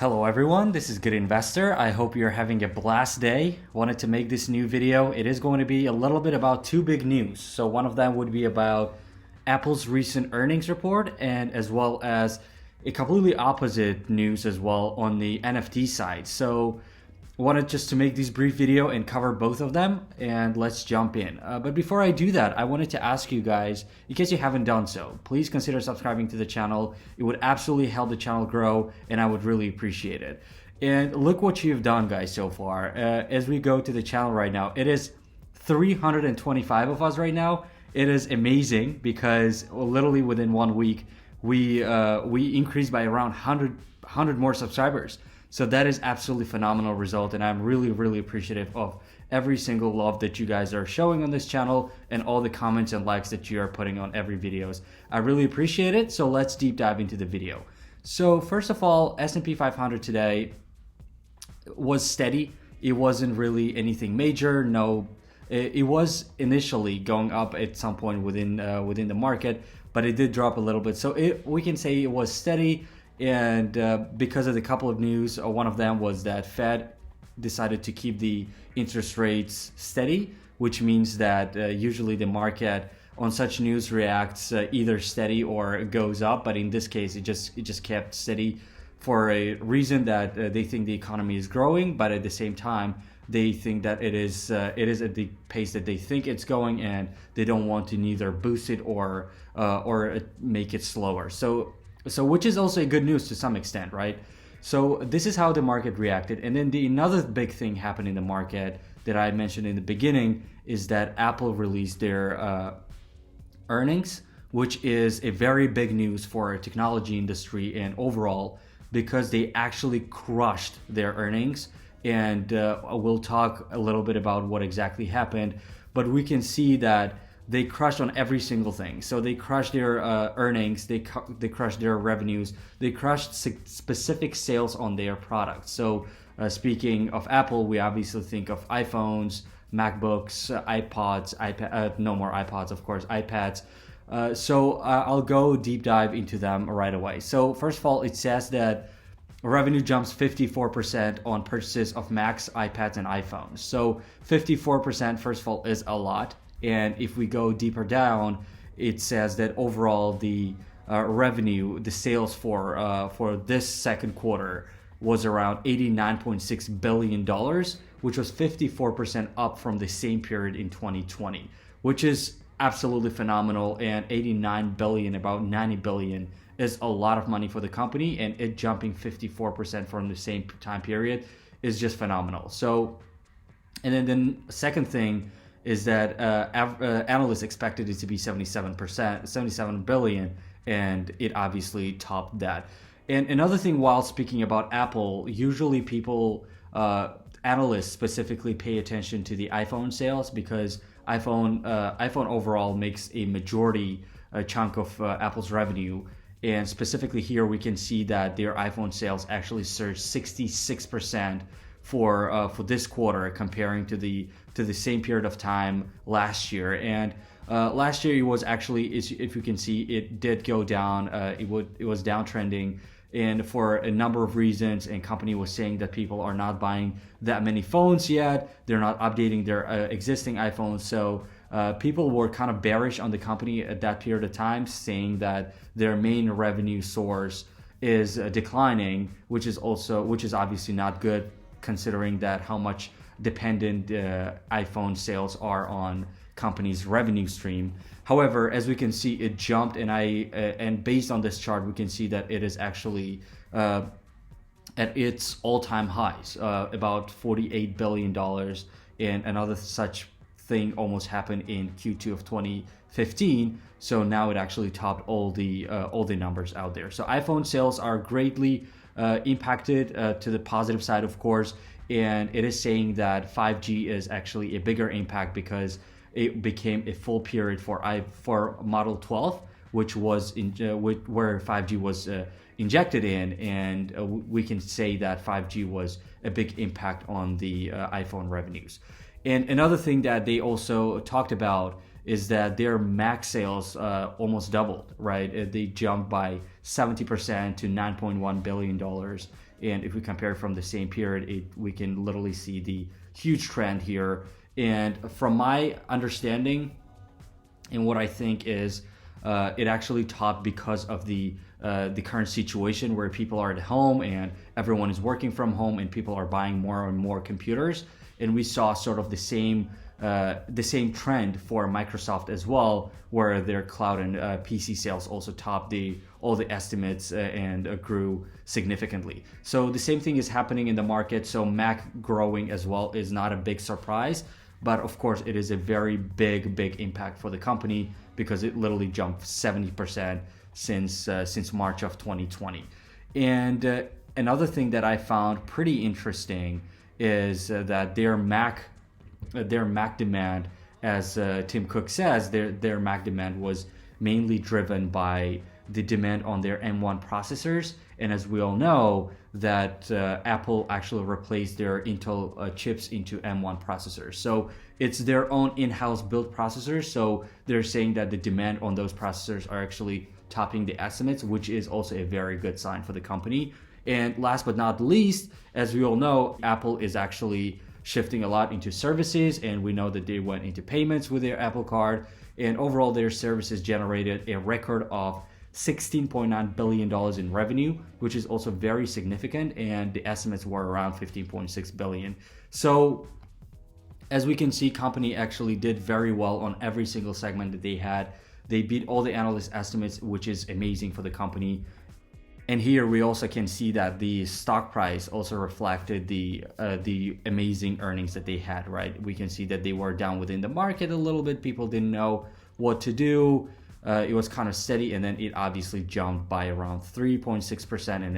Hello everyone, this is Good Investor. I hope you're having a blast day. Wanted to make this new video. It is going to be a little bit about two big news. So one of them would be about Apple's recent earnings report, and as well as a completely opposite news as well on the NFT side. So wanted just to make this brief video and cover both of them, and let's jump in. But before I do that, I wanted to ask you guys, in case you haven't done so, please consider subscribing to the channel. It would absolutely help the channel grow, and I would really appreciate it. And look what you've done, guys, so far. As we go to the channel right now, it is 325 of us right now. It is amazing because literally within 1 week, we increased by around 100 more subscribers. So that is absolutely phenomenal result, and I'm really appreciative of every single love that you guys are showing on this channel and all the comments and likes that you are putting on every videos. I really appreciate it. So let's deep dive into the video. So first of all, S&P 500 today was steady. It wasn't really anything major. No, it was initially going up at some point within the market, but it did drop a little bit. So we can say it was steady. And because of the couple of news, one of them was that Fed decided to keep the interest rates steady, which means that usually the market on such news reacts either steady or goes up. But in this case, it just kept steady for a reason that they think the economy is growing, but at the same time, they think that it is at the pace that they think it's going, and they don't want to neither boost it or make it slower. So which is also a good news to some extent, right? So this is how the market reacted. And then another big thing happened in the market that I mentioned in the beginning is that Apple released their earnings, which is a very big news for a technology industry and overall, because they actually crushed their earnings. And we'll talk a little bit about what exactly happened, but we can see that they crushed on every single thing. So they crushed their earnings, they crushed their revenues, they crushed specific sales on their products. So speaking of Apple, we obviously think of iPhones, MacBooks, iPods, no more iPods, of course, iPads. So I'll go deep dive into them right away. So first of all, it says that revenue jumps 54% on purchases of Macs, iPads, and iPhones. So 54%, first of all, is a lot. And if we go deeper down, it says that overall the revenue, the sales for this second quarter was around $89.6 billion, which was 54% up from the same period in 2020, which is absolutely phenomenal. And 89 billion, about 90 billion, is a lot of money for the company, and it jumping 54% from the same time period is just phenomenal. So, and then the second thing is that analysts expected it to be 77 billion, and it obviously topped that. And another thing, while speaking about Apple, usually people, analysts specifically pay attention to the iPhone sales, because iPhone overall makes a majority chunk of Apple's revenue. And specifically here, we can see that their iPhone sales actually surged 66% for this quarter, comparing to the same period of time last year. And last year it was actually, if you can see, it did go down. It was downtrending, and for a number of reasons. And company was saying that people are not buying that many phones yet. They're not updating their existing iPhones. So people were kind of bearish on the company at that period of time, saying that their main revenue source is declining, which is obviously not good, considering that how much dependent iPhone sales are on company's revenue stream. However, as we can see, it jumped, and based on this chart, we can see that it is actually at its all-time highs, about $48 billion, and another such thing almost happened in Q2 of 2015. So now it actually topped all the numbers out there. So iPhone sales are greatly impacted to the positive side, of course, and it is saying that 5G is actually a bigger impact because it became a full period for Model 12, which was where 5G was injected in, and we can say that 5G was a big impact on the iPhone revenues. And another thing that they also talked about is that their Mac sales almost doubled, right? They jumped by 70% to $9.1 billion. And if we compare from the same period, we can literally see the huge trend here. And from my understanding, and what I think is it actually topped because of the current situation where people are at home and everyone is working from home and people are buying more and more computers. And we saw sort of the same trend for Microsoft as well, where their cloud and PC sales also topped all the estimates and grew significantly. So the same thing is happening in the market. So Mac growing as well is not a big surprise. But of course, it is a very big impact for the company because it literally jumped 70% since March of 2020. And another thing that I found pretty interesting is that their Mac demand, as Tim Cook says, their Mac demand was mainly driven by the demand on their M1 processors. And as we all know, that Apple actually replaced their Intel chips into M1 processors. So it's their own in-house built processors. So they're saying that the demand on those processors are actually topping the estimates, which is also a very good sign for the company. And last but not least, as we all know, Apple is actually shifting a lot into services, and we know that they went into payments with their Apple Card, and overall their services generated a record of $16.9 billion in revenue, which is also very significant, and the estimates were around $15.6 billion. So as we can see, company actually did very well on every single segment that they had. They beat all the analyst estimates, which is amazing for the company. And here we also can see that the stock price also reflected the amazing earnings that they had, right? We can see that they were down within the market a little bit. People didn't know what to do. It was kind of steady, and then it obviously jumped by around 3.6%, and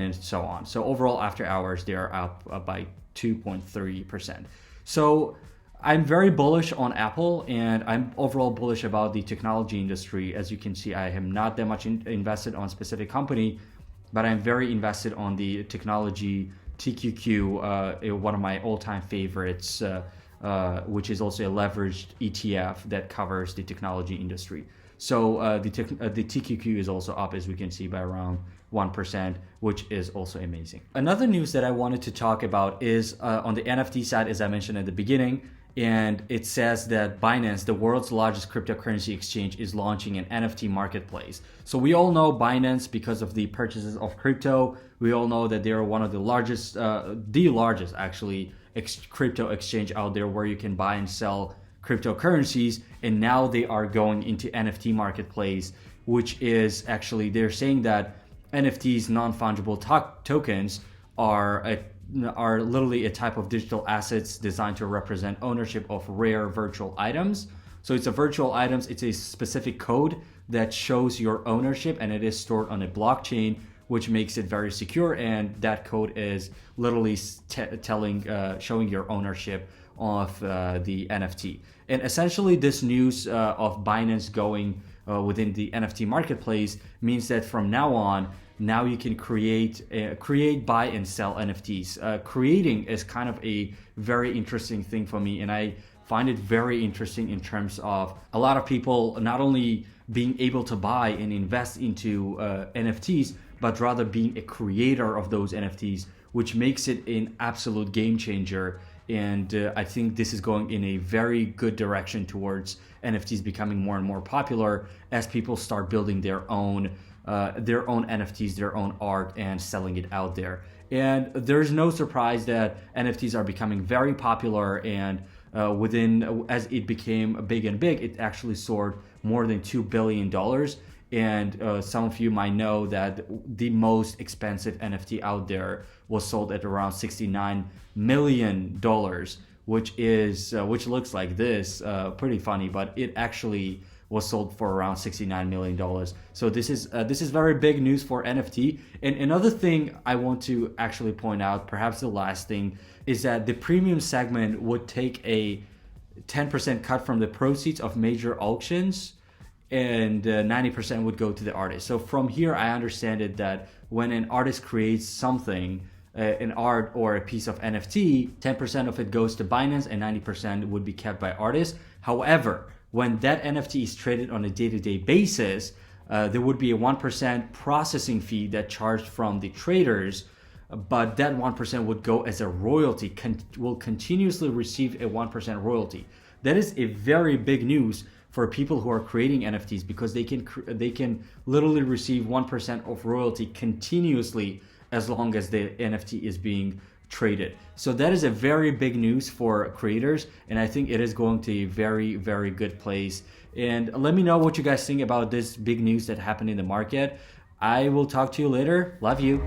then so on. So overall, after hours, they are up by 2.3%. So I'm very bullish on Apple, and I'm overall bullish about the technology industry. As you can see, I am not that much invested on a specific company, but I'm very invested on the technology TQQ, one of my all-time favorites, which is also a leveraged ETF that covers the technology industry. So the TQQ is also up, as we can see, by around 1%, which is also amazing. Another news that I wanted to talk about is on the NFT side, as I mentioned at the beginning. And it says that Binance, the world's largest cryptocurrency exchange, is launching an NFT marketplace. So we all know Binance because of the purchases of crypto. We all know that they are one of the largest actually, crypto exchange out there where you can buy and sell cryptocurrencies. And now they are going into NFT marketplace, which is actually, they're saying that NFTs, non-fungible tokens, are literally a type of digital assets designed to represent ownership of rare virtual items. So it's a virtual items, it's a specific code that shows your ownership, and it is stored on a blockchain, which makes it very secure. And that code is literally showing your ownership of the NFT. And essentially this news of Binance going within the NFT marketplace means that from now on, now you can create, buy, and sell NFTs. Creating is kind of a very interesting thing for me, and I find it very interesting in terms of a lot of people not only being able to buy and invest into NFTs, but rather being a creator of those NFTs, which makes it an absolute game changer. And I think this is going in a very good direction towards NFTs becoming more and more popular as people start building their own NFTs, their own art, and selling it out there. And there's no surprise that NFTs are becoming very popular, and as it became big and big, it actually soared more than $2 billion. And some of you might know that the most expensive NFT out there was sold at around $69 million, which looks like this, pretty funny, but it actually was sold for around $69 million. So this is very big news for NFT. And another thing I want to actually point out, perhaps the last thing, is that the premium segment would take a 10% cut from the proceeds of major auctions, and 90% would go to the artist. So from here, I understand it that when an artist creates something, an art or a piece of NFT, 10% of it goes to Binance and 90% would be kept by artists. However, when that NFT is traded on a day-to-day basis, there would be a 1% processing fee that charged from the traders, but that 1% would go as a royalty, will continuously receive a 1% royalty. That is a very big news for people who are creating NFTs, because they can literally receive 1% of royalty continuously as long as the NFT is being traded. So that is a very big news for creators, and I think it is going to a very, very good place. And let me know what you guys think about this big news that happened in the market. I will talk to you later. Love you.